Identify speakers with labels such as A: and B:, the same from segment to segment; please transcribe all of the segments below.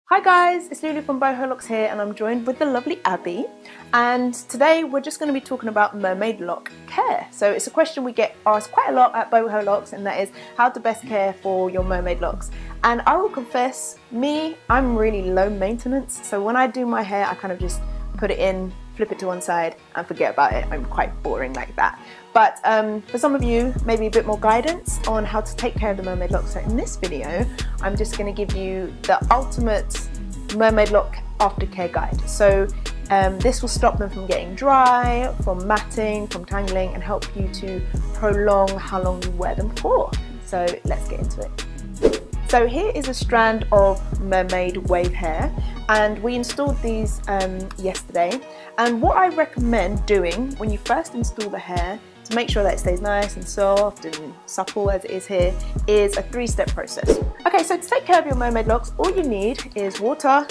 A: Hi guys, it's Lulu from Boho Locs here, and I'm joined with the lovely Abby, and today we're just going to be talking about mermaid lock care. So it's a question we get asked quite a lot at Boho Locs, and that is how to best care for your mermaid locks. And I will confess, I'm really low maintenance, so when I do my hair I kind of just put it in, flip it to one side and forget about it. I'm quite boring like that. But for some of you, maybe a bit more guidance on how to take care of the mermaid locks. So in this video, I'm just going to give you the ultimate mermaid lock aftercare guide. So this will stop them from getting dry, from matting, from tangling, and help you to prolong how long you wear them for. So let's get into it. So here is a strand of mermaid wave hair, and we installed these yesterday. And what I recommend doing when you first install the hair to make sure that it stays nice and soft and supple as it is here is a three-step process. Okay, so to take care of your mermaid locks, all you need is water,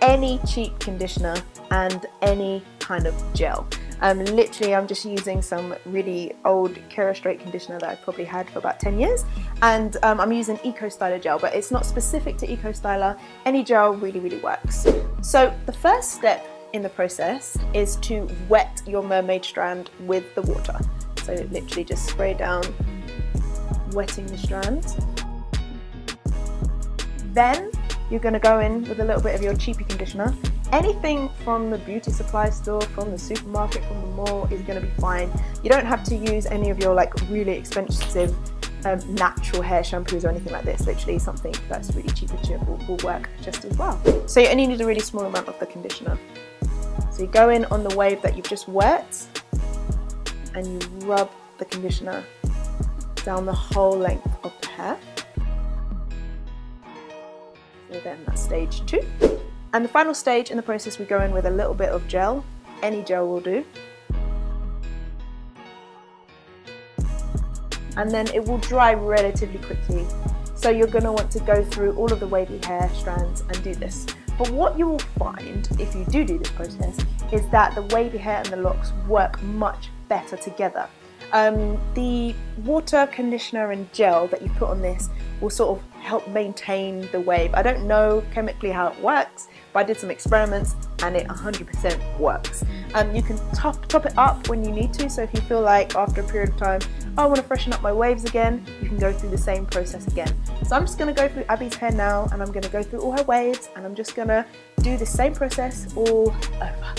A: any cheap conditioner, and any kind of gel. Literally, I'm just using some really old Kera Straight conditioner that I've probably had for about 10 years, and I'm using Eco Styler gel, but it's not specific to Eco Styler. Any gel really works. So the first step in the process is to wet your mermaid strand with the water. So literally just spray down, wetting the strands. Then you're going to go in with a little bit of your cheapy conditioner. Anything from the beauty supply store, from the supermarket, from the mall is going to be fine. You don't have to use any of your like really expensive natural hair shampoos or anything like this. Literally something that's really cheap and cheerful will work just as well. So you only need a really small amount of the conditioner. So you go in on the wave that you've just wet and you rub the conditioner down the whole length of the hair. So then that's stage 2. And the final stage in the process, we go in with a little bit of gel. Any gel will do. And then it will dry relatively quickly. So you're going to want to go through all of the wavy hair strands and do this. But what you will find if you do this process is that the wavy hair and the locks work much better together. The water, conditioner and gel that you put on this will sort of help maintain the wave. I don't know chemically how it works, but I did some experiments and it 100% works. You can top it up when you need to, so if you feel like after a period of time, I want to freshen up my waves again, you can go through the same process again. So I'm just going to go through Abby's hair now, and I'm going to go through all her waves, and I'm just going to do the same process all over.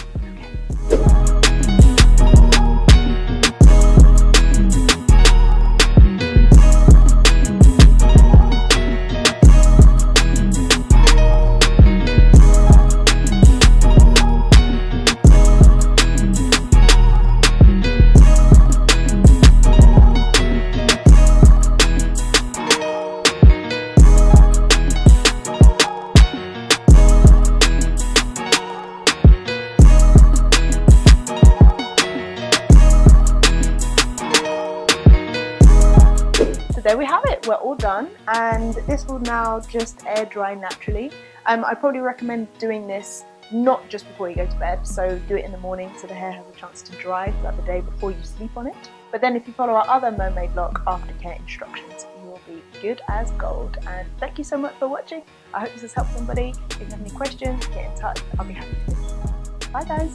A: There we have it, we're all done, and this will now just air dry naturally. I probably recommend doing this not just before you go to bed, so do it in the morning so the hair has a chance to dry throughout the day before you sleep on it. But then if you follow our other mermaid lock aftercare instructions, you will be good as gold. And thank you so much for watching. I hope this has helped somebody. If you have any questions, get in touch, I'll be happy to. Bye guys.